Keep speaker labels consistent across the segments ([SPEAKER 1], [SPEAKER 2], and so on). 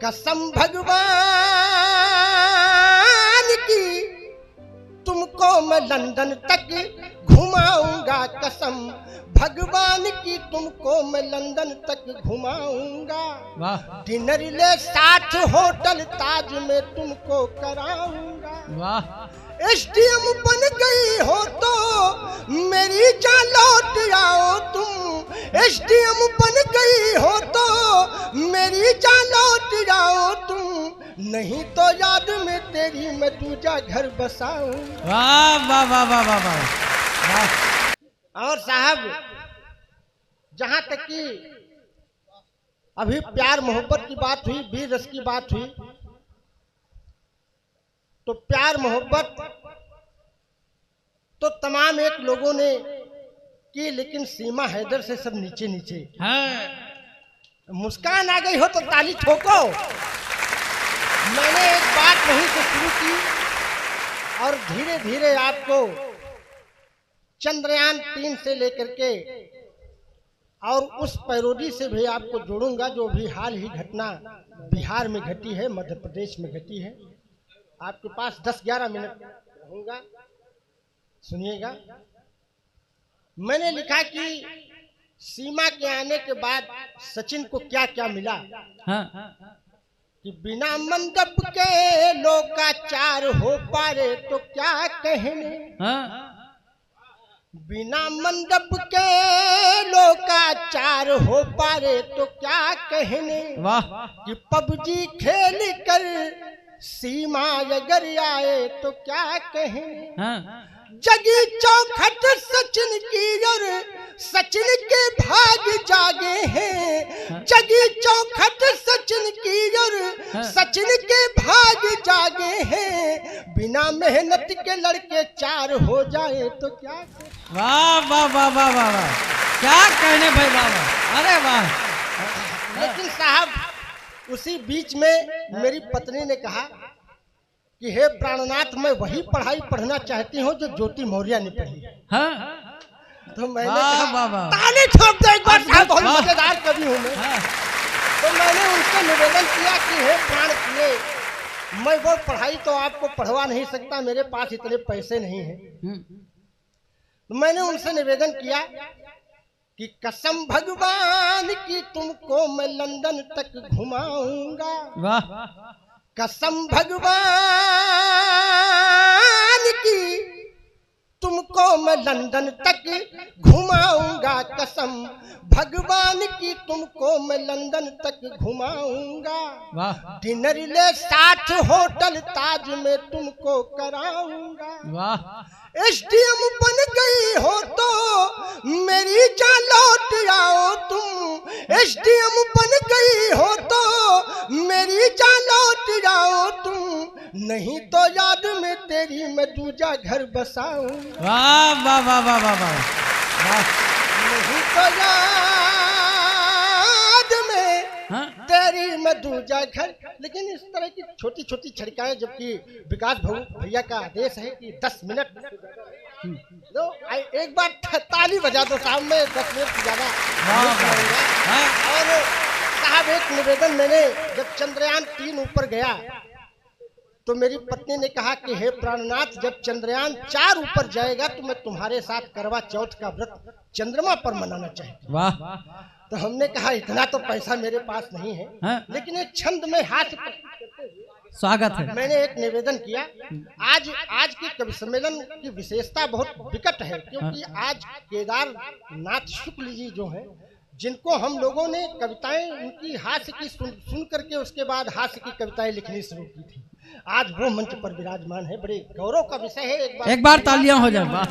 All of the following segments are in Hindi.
[SPEAKER 1] कसम भगवान की तुमको मैं लंदन तक घुमाऊंगा, कसम भगवान की तुमको मैं लंदन तक घुमाऊंगा। डिनर ले साथ होटल ताज में तुमको कराऊंगा।
[SPEAKER 2] वाह
[SPEAKER 1] एसडीएम बन गई हो तो मेरी जान लौट आओ तुम, एसडीएम बन गई हो तो मेरी जान लौट आओ तुम, नहीं तो याद में तेरी मैं दूजा घर बसाऊं।
[SPEAKER 2] वाह वाह वाह वाह वाह वाह।
[SPEAKER 1] और साहब जहां तक कि अभी प्यार मोहब्बत की बात हुई, वीर रस की बात हुई, तो प्यार मोहब्बत तो तमाम एक लोगों ने की, लेकिन सीमा हैदर से सब नीचे नीचे।
[SPEAKER 2] हाँ।
[SPEAKER 1] मुस्कान आ गई हो तो ताली ठोको। मैंने एक बात वहीं से शुरू की और धीरे धीरे आपको चंद्रयान 3 से लेकर के और उस पैरोडी से भी आपको जोड़ूंगा जो भी हाल ही घटना बिहार में घटी है, मध्य प्रदेश में घटी है। आपके पास 10-11 मिनट रहूंगा, सुनिएगा। मैंने लिखा कि सीमा के आने के बाद सचिन को क्या क्या मिला।
[SPEAKER 2] हाँ।
[SPEAKER 1] कि बिना मंडप के लोकाचार हो पारे तो क्या कहने,
[SPEAKER 2] हाँ।
[SPEAKER 1] बिना मंडप के लोकाचार हो पारे तो क्या कहने।
[SPEAKER 2] वाह
[SPEAKER 1] कि पबजी खेल कर सीमा अगर आए तो क्या कहने।
[SPEAKER 2] हाँ।
[SPEAKER 1] जगी चौखट सचिन की और सचिन के भाग जागे हैं, जगी चौखट सचिन की और सचिन के भाग जागे हैं, बिना मेहनत के लड़के 4 हो जाए तो क्या।
[SPEAKER 2] वाह वाह वाह वाह वाह वाह, क्या कहने भाई बाबा, अरे वाह।
[SPEAKER 1] लेकिन साहब उसी बीच में मेरी पत्नी ने कहा कि हे प्राणनाथ, मैं वही पढ़ाई पढ़ना चाहती हूँ जो ज्योति मौर्य ने पढ़ी।
[SPEAKER 2] हाँ।
[SPEAKER 1] तो मैंने
[SPEAKER 2] वाह,
[SPEAKER 1] कहा
[SPEAKER 2] वाह, वाह।
[SPEAKER 1] ताली ठोक दो एक बार साहब, बहुत
[SPEAKER 2] वाह।
[SPEAKER 1] मजेदार कवि हूँ मैं।
[SPEAKER 2] हाँ।
[SPEAKER 1] तो मैंने उनसे निवेदन किया कि हे प्राण प्रिय, मैं वो पढ़ाई तो आपको पढ़वा नहीं सकता, मेरे पास इतने पैसे नहीं हैं। तो मैंने उनसे निवेदन किया कि कसम भगवान की तुमको मैं लंदन तक घुमाऊंगा।
[SPEAKER 2] वाह
[SPEAKER 1] कसम भगवान की तुमको मैं लंदन तक घुमाऊंगा, कसम भगवान की तुमको मैं लंदन तक घुमाऊंगा।
[SPEAKER 2] वाह
[SPEAKER 1] डिनर ले साथ होटल ताज में तुमको कराऊंगा।
[SPEAKER 2] वाह।
[SPEAKER 1] एसडीएम बन गई हो तो मेरी जान लौट आओ तुम, एसडीएम बन गई हो तो मेरी जान लौट आओ तुम, नहीं तो याद में तेरी मैं दूजा घर बसाऊं।
[SPEAKER 2] वाह वाह वाह वाह वाह वाह।
[SPEAKER 1] नहीं तो याद में
[SPEAKER 2] हाँ?
[SPEAKER 1] तेरी मैं दूजा घर। लेकिन इस तरह की छोटी छोटी छड़काएं, जबकि विकास भैया का आदेश है कि 10 मिनट दो, एक बार ताली बजा दो साहब, में 10 मिनट से ज्यादा नहीं चलाऊंगा। और साहब एक निवेदन, मैंने जब चंद्रयान 3 ऊपर गया तो मेरी पत्नी ने कहा कि हे प्राणनाथ, जब चंद्रयान 4 ऊपर जाएगा तो मैं तुम्हारे साथ करवा चौथ का व्रत चंद्रमा पर मनाना चाहती।
[SPEAKER 2] वाह।
[SPEAKER 1] तो हमने कहा इतना तो पैसा मेरे पास नहीं है,
[SPEAKER 2] हाँ?
[SPEAKER 1] लेकिन एक छंद में हाथ
[SPEAKER 2] स्वागत है।
[SPEAKER 1] मैंने एक निवेदन किया। आज की कवि सम्मेलन की विशेषता बहुत विकट है, क्योंकि आज केदारनाथ शुक्ल जी जो हैं, जिनको हम लोगों ने कविताएं उनकी हास्य की सुन करके उसके बाद हास्य की कविताएं लिखनी शुरू की थी, आज वो मंच पर विराजमान है। बड़े गौरव का विषय है।
[SPEAKER 2] एक बार तालियां हो जाए। वाह।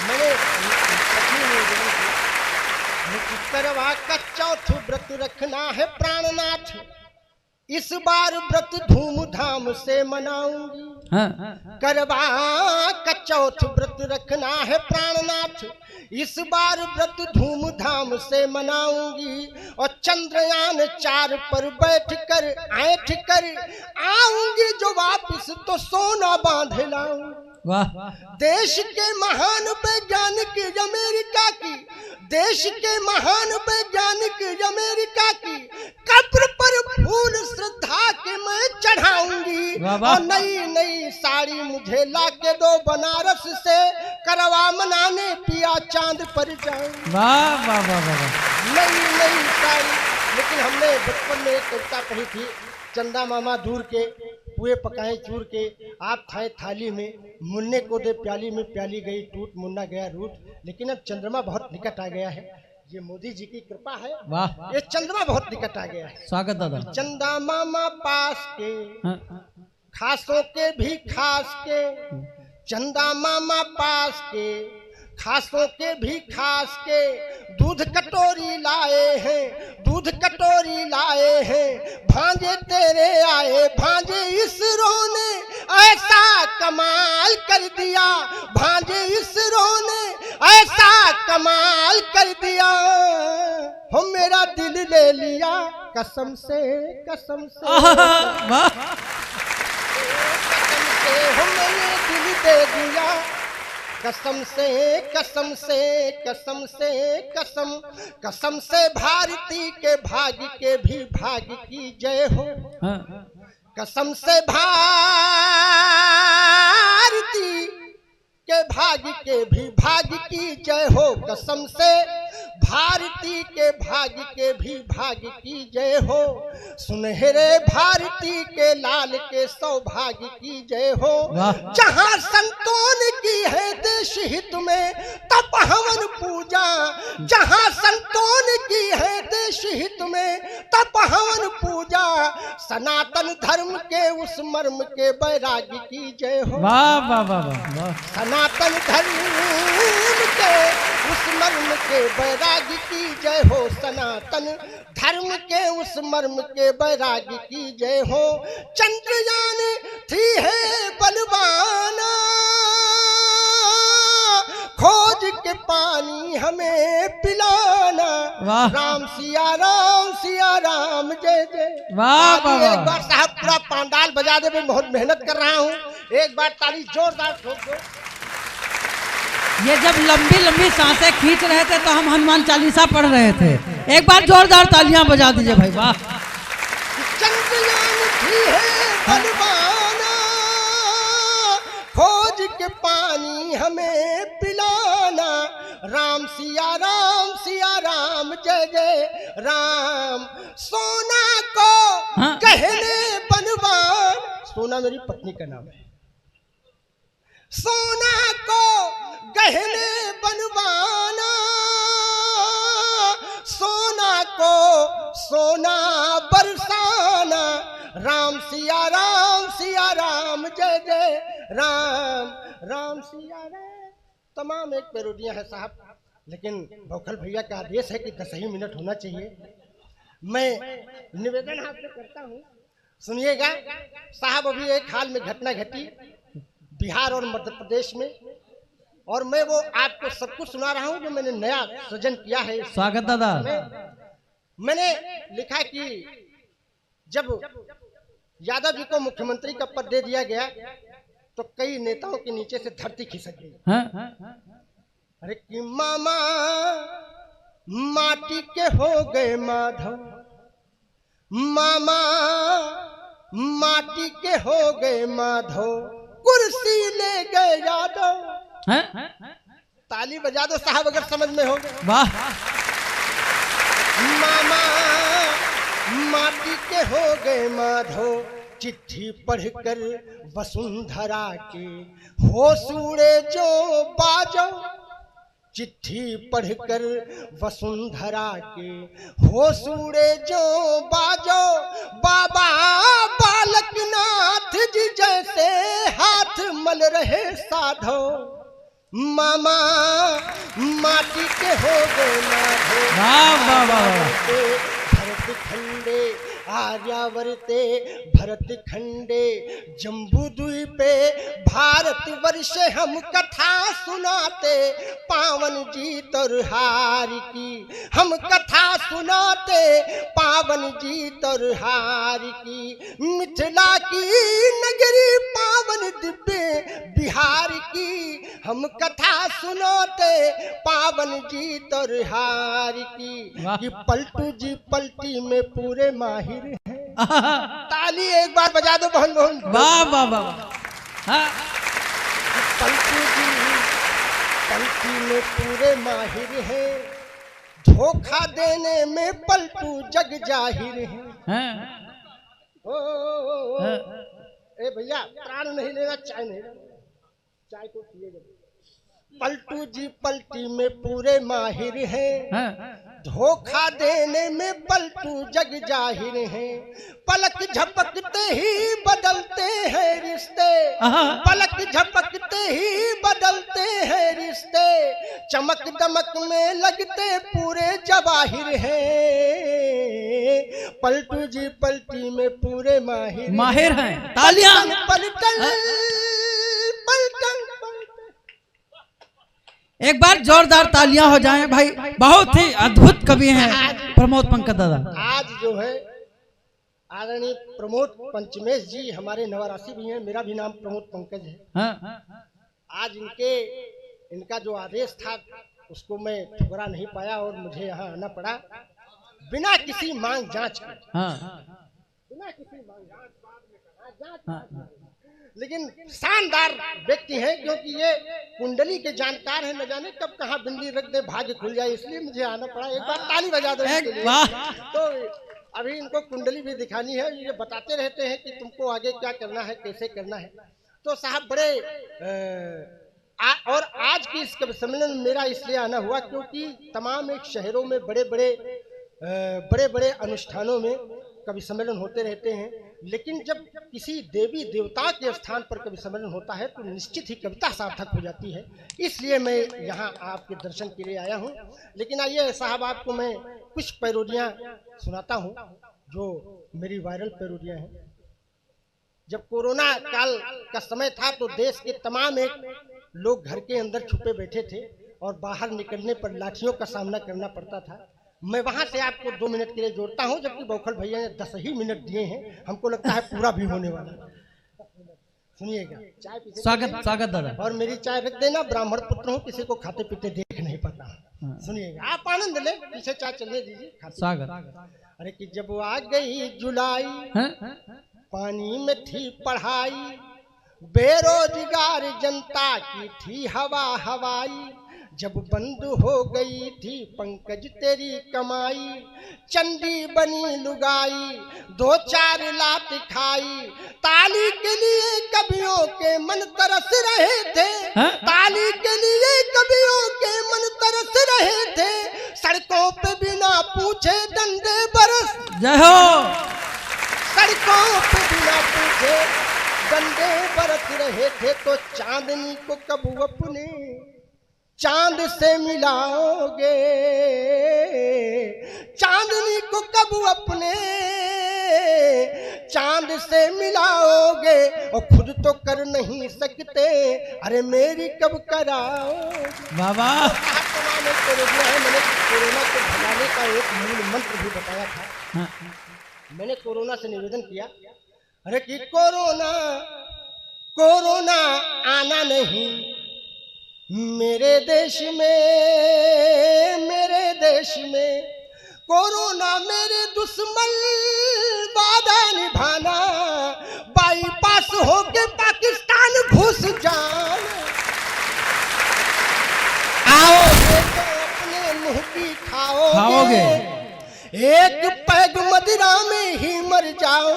[SPEAKER 1] मैंने करवा का चौथ व्रत रखना है प्राणनाथ, इस बार व्रत धूमधाम से मनाऊंगी।
[SPEAKER 2] हाँ।
[SPEAKER 1] करवा का चौथ व्रत रखना है प्राणनाथ, इस बार व्रत धूमधाम से मनाऊंगी। और चंद्रयान 4 पर बैठकर ऐठ कर आऊंगी जो वापिस तो सोना बांध लाऊंगी।
[SPEAKER 2] वाह।
[SPEAKER 1] देश के महान वैज्ञानिक अमेरिका की, देश के महान वैज्ञानिक अमेरिका की कब्र पर
[SPEAKER 2] वाह, वाह।
[SPEAKER 1] और नई नई साड़ी मुझे ला के दो बनारस से, करवा मनाने पिया चांद पर जाऊं।
[SPEAKER 2] वाह वाह वाह वाह वाह।
[SPEAKER 1] नई नई साड़ी। लेकिन हमने बचपन में एक कविता पढ़ी थी, चंदा मामा दूर के पुए पकाए चूर के, आप खाए थाली में, मुन्ने को दे प्याली में, प्याली गई टूट, मुन्ना गया रूठ। लेकिन अब चंद्रमा बहुत निकट आ गया है, ये मोदी जी की कृपा है।
[SPEAKER 2] वाह,
[SPEAKER 1] ये चंद्रमा बहुत निकट आ गया है।
[SPEAKER 2] स्वागत दादा।
[SPEAKER 1] चंदा मामा पास के,
[SPEAKER 2] हाँ,
[SPEAKER 1] खासों के भी खास के, चंदा मामा पास के, खासों के भी खास के, दूध कटोरी लाए हैं, दूध कटोरी लाए हैं, भांजे तेरे आए, भांजे इसरो ने ऐसा कमाल कर दिया, भांजे इसरो ने ऐसा कमाल कर दिया, हो मेरा दिल ले लिया कसम से, कसम से,
[SPEAKER 2] वाह,
[SPEAKER 1] कसम से, हो मैंने दिल दे दिया कसम से, कसम से, कसम से, कसम, कसम से, भारती के भाग्य के भी भाग्य की जय हो,
[SPEAKER 2] हाँ,
[SPEAKER 1] कसम से भारती के भाग्य के भी भाग्य की जय हो, कसम से भारती के भाग्य के भी भाग्य की जय हो, सुनहरे भारती के लाल के सौभाग्य की जय हो। जहाँ संतों ने की है देश हित में तप हवन पूजा, जहाँ संतों ने की है देश हित में तप हवन पूजा, सनातन धर्म के उस मर्म के वैराग्य की जय हो।
[SPEAKER 2] वाह वाह वाह वाह।
[SPEAKER 1] सनातन धर्म के उस मर्म के वैराग्य की जय हो, सनातन धर्म के उस मर्म के वैराग्य की जय हो। चंद्रयान थी है बलवाना, खोज के पानी हमें पिलाना, राम सिया राम जय जय।
[SPEAKER 2] वाह वाह।
[SPEAKER 1] एक बार साहब पूरा पांडाल बजा दे, मैं बहुत मेहनत कर रहा हूँ, एक बार ताली जोरदार ठोक दो।
[SPEAKER 2] ये जब लंबी लंबी सांसें खींच रहे थे तो हम हनुमान चालीसा पढ़ रहे थे, एक बार जोरदार तालियां बजा दीजिए भाई। वाह।
[SPEAKER 1] चंद्रयान थी है बलवाना, खोज के पानी हमें पिलाना, राम सिया राम जय जय राम। सोना को गहने बनवान, सोना मेरी पत्नी का नाम है, सोना को गहने बनवाना, सोना को सोना बरसाना, राम सिया राम जय जय राम, राम सिया राम। तमाम एक पैरोडियां है साहब, लेकिन बौखल भैया का आदेश है कि 10 ही मिनट होना चाहिए। मैं निवेदन आपसे करता हूँ, सुनिएगा साहब। अभी एक हाल में घटना घटी बिहार और मध्य प्रदेश में, और मैं वो आपको सब कुछ सुना रहा हूँ जो मैंने नया सृजन किया है।
[SPEAKER 2] स्वागत दादा।
[SPEAKER 1] मैंने लिखा कि जब यादव जी को मुख्यमंत्री का पद दे दिया गया तो कई नेताओं के नीचे से धरती खिसक गई। अरे कि मामा माटी के हो गए माधव, मामा माटी के हो गए माधव, कुर्सी ले गए यादव। ताली बजा दो साहब अगर समझ में हो।
[SPEAKER 2] वाह।
[SPEAKER 1] मामा माटी के हो गए माधव, चिट्ठी पढ़कर वसुंधरा के हो सूड़े जो बाजो, चिट्ठी पढ़कर वसुंधरा के हो सूड़े जो बाजो, बाबा बालकनाथ जी जैसे हाथ मल रहे साधो, मामा माटी के हो गए माधो। भरत खंडे आर्यावर्ते, भरत खंडे जम्बू द्वीपे, भारत वर्ष हम कथा सुनाते, पावन जीत और हार की हम कथा सुनाते, पावन जीत और हार की, मिथिला की नगरी पावन दिव्य बिहार की हम कथा सुनाते, पावन जीत और हार की। कि पलटू जी पलटी में पूरे माहिर हैं, ताली एक बार बजा दो बहन बहन।
[SPEAKER 2] वाह वाह वाह। हाँ
[SPEAKER 1] पलटू जी पलटी में पूरे माहिर है, धोखा देने में पलटू जग जाहिर है।
[SPEAKER 2] हाँ
[SPEAKER 1] ओ,
[SPEAKER 2] हाँ।
[SPEAKER 1] ए भैया प्राण नहीं लेना, चाय नहीं लेना, चाय को पिएगा। पलटू जी पलटी में पूरे माहिर हैं,
[SPEAKER 2] हाँ।
[SPEAKER 1] धोखा देने में पलटू जग जाहिर हैं। पलक झपकते ही बदलते हैं रिश्ते, पलक झपकते ही बदलते हैं रिश्ते, चमक दमक में लगते पूरे जवाहिर हैं। पलटू जी पलटी में पूरे माहिर
[SPEAKER 2] माहिर हैं। तालियां।
[SPEAKER 1] पलटन पलटन।
[SPEAKER 2] एक बार जोरदार तालियां हो जाएं भाई। बहुत ही अद्भुत कवि हैं प्रमोद पंकज दादा।
[SPEAKER 1] आज जो है आदरणीय प्रमोद पंचमेश जी हमारे नवराशि भी हैं, मेरा भी नाम प्रमोद पंकज है।
[SPEAKER 2] हाँ।
[SPEAKER 1] आज इनका जो आदेश था उसको मैं ठुकरा नहीं पाया और मुझे यहाँ आना पड़ा बिना किसी मांग जांच के।
[SPEAKER 2] हाँ।
[SPEAKER 1] बिना किसी मांग जांच
[SPEAKER 2] हाँ।
[SPEAKER 1] लेकिन शानदार व्यक्ति हैं, क्योंकि ये कुंडली के जानकार हैं। न जाने कब कहाँ बिंदी रख दे भाग्य खुल जाए, इसलिए मुझे आना पड़ा। एक बार ताली बजा दो इनके लिए। तो अभी इनको कुंडली भी दिखानी है, ये बताते रहते हैं कि तुमको आगे क्या करना है, कैसे करना है। तो साहब बड़े और आज की इस कवि सम्मेलन में मेरा इसलिए आना हुआ क्योंकि तमाम एक शहरों में बड़े बड़े अनुष्ठानों में कवि सम्मेलन होते रहते हैं, लेकिन जब किसी देवी देवता के स्थान पर कवि सम्मेलन होता है तो निश्चित ही कविता सार्थक हो जाती है। इसलिए मैं यहाँ आपके दर्शन के लिए आया हूँ। लेकिन आइए साहब, आपको मैं कुछ पैरोडियाँ सुनाता हूँ जो मेरी वायरल पैरोडियाँ हैं। जब कोरोना काल का समय था तो देश के तमाम एक लोग घर के अंदर छुपे बैठे थे और बाहर निकलने पर लाठियों का सामना करना पड़ता था। मैं वहां से आपको 2 मिनट के लिए जोड़ता हूं, जबकि बौखल भैया ने 10 ही मिनट दिए हैं। हमको लगता है पूरा भी होने वाला है। सुनिएगा। चाय पीते
[SPEAKER 2] स्वागत दादा।
[SPEAKER 1] और मेरी चाय रख देना, ब्राह्मण पुत्र हूँ, किसी को खाते पीते देख नहीं पाता। सुनिएगा, आप आनंद ले, पीछे चाय चलने दीजिए।
[SPEAKER 2] स्वागत।
[SPEAKER 1] अरे कि जब आ गई जुलाई, पानी में थी पढ़ाई, बेरोजगार जनता की थी हवा हवाई, जब बंद हो गई थी पंकज तेरी कमाई, चंडी बनी लुगाई 2-4 लात खाई, ताली के लिए कवियों के मन तरस रहे थे, ताली के लिए कवियों के मन तरस रहे थे, सड़कों पे बिना पूछे डंडे बरस,
[SPEAKER 2] जय हो,
[SPEAKER 1] सड़कों पे बिना पूछे डंडे बरस रहे थे। तो चांदनी को कब अपने चांद से मिलाओगे, चांदनी को कब अपने चांद से मिलाओगे, और खुद तो कर नहीं सकते, अरे मेरी कब कराओ।
[SPEAKER 2] बाबा
[SPEAKER 1] मैंने कोरोना को भगाने का एक मूल मंत्र भी बताया था। मैंने कोरोना से निवेदन किया, अरे कि कोरोना आना नहीं मेरे देश में, कोरोना मेरे दुश्मन, वादा निभाना, बाईपास होके पाकिस्तान घुस जाना, आओगे तो अपने मुंह की खाओगे, एक पैग मदिरा में ही मर जाओ।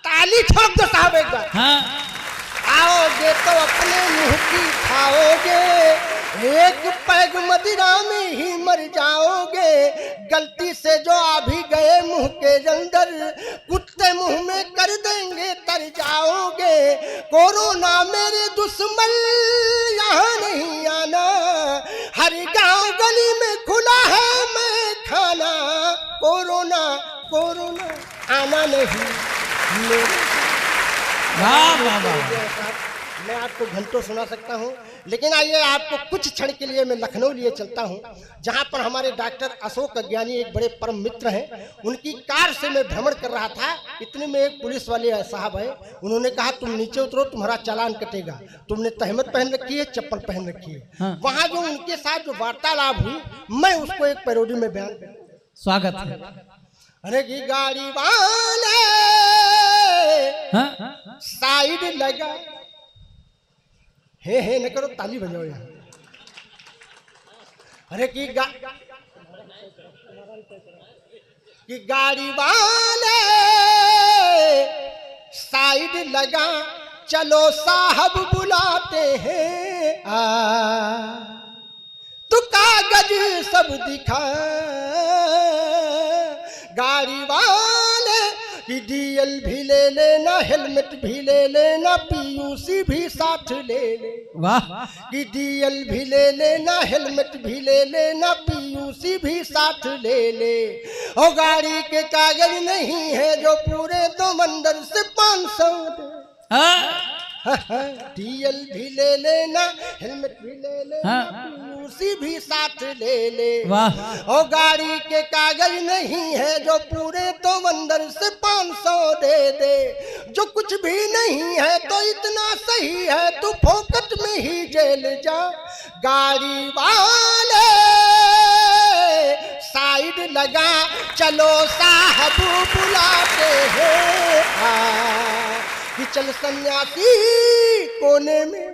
[SPEAKER 1] ताली ठोक दो साहब एक बार। आओगे तो अपने मुंह की खाओगे, एक पैग मदिरा में ही मर जाओगे, गलती से जो आ भी गए मुंह के अंदर, कुत्ते मुंह में कर देंगे तर जाओगे। कोरोना मेरे दुश्मन, यहाँ नहीं आना, हर गांव गली में खुला है मैं खाना, कोरोना आना नहीं मेरे। मैं आपको घंटों सुना सकता हूं, लेकिन आइए आपको कुछ क्षण के लिए मैं लखनऊ लिए चलता हूं, जहां पर हमारे डॉक्टर अशोक अज्ञानी एक बड़े परम मित्र हैं। उनकी कार से मैं भ्रमण कर रहा था, इतने में एक पुलिस वाले साहब है, उन्होंने कहा तुम नीचे उतरो, तुम्हारा चालान कटेगा, तुमने तहमत पहन रखी है, चप्पल पहन रखी है। वहां जो उनके साथ जो वार्तालाप हुई, मैं उसको एक पैरोडी में बयान।
[SPEAKER 2] स्वागत है।
[SPEAKER 1] अरे की गाड़ी वाले
[SPEAKER 2] हाँ?
[SPEAKER 1] साइड लगा, हे न करो, ताली बजाओ यार। अरे कि गाड़ी वाले साइड लगा, चलो साहब बुलाते हैं तो कागज सब दिखा। गाड़ी वाले कि डीएल भी ले लेना, हेलमेट भी ले लेना, पीयूसी भी साथ ले ले।
[SPEAKER 2] वाह।
[SPEAKER 1] कि डीएल भी ले लेना, हेलमेट भी ले लेना, पीयूसी भी साथ ले ले। और गाड़ी के कागज नहीं है जो पूरे तो मंदिर से 500 दे। डीएल भी ले लेना, हेलमेट भी ले लेना, पीयूसी भी साथ ले ले।
[SPEAKER 2] वाह।
[SPEAKER 1] और गाड़ी के कागज नहीं है जो पूरे तो अंदर से 500 दे दे। जो कुछ भी नहीं है तो इतना सही है, तू फोकट में ही जेल जा। गाड़ी वाले साइड लगा, चलो साहब बुलाते हैं कि चल सन्यासी कोने में।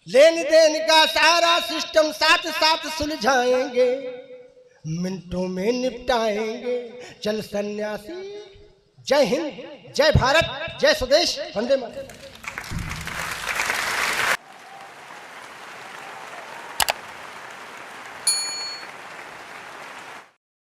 [SPEAKER 1] लेन देन का सारा सिस्टम साथ साथ सुलझाएंगे, मिनटों में निपटाएंगे। चल सन्यासी। जय हिंद, जय भारत, जय स्वदेश, वंदे मातरम।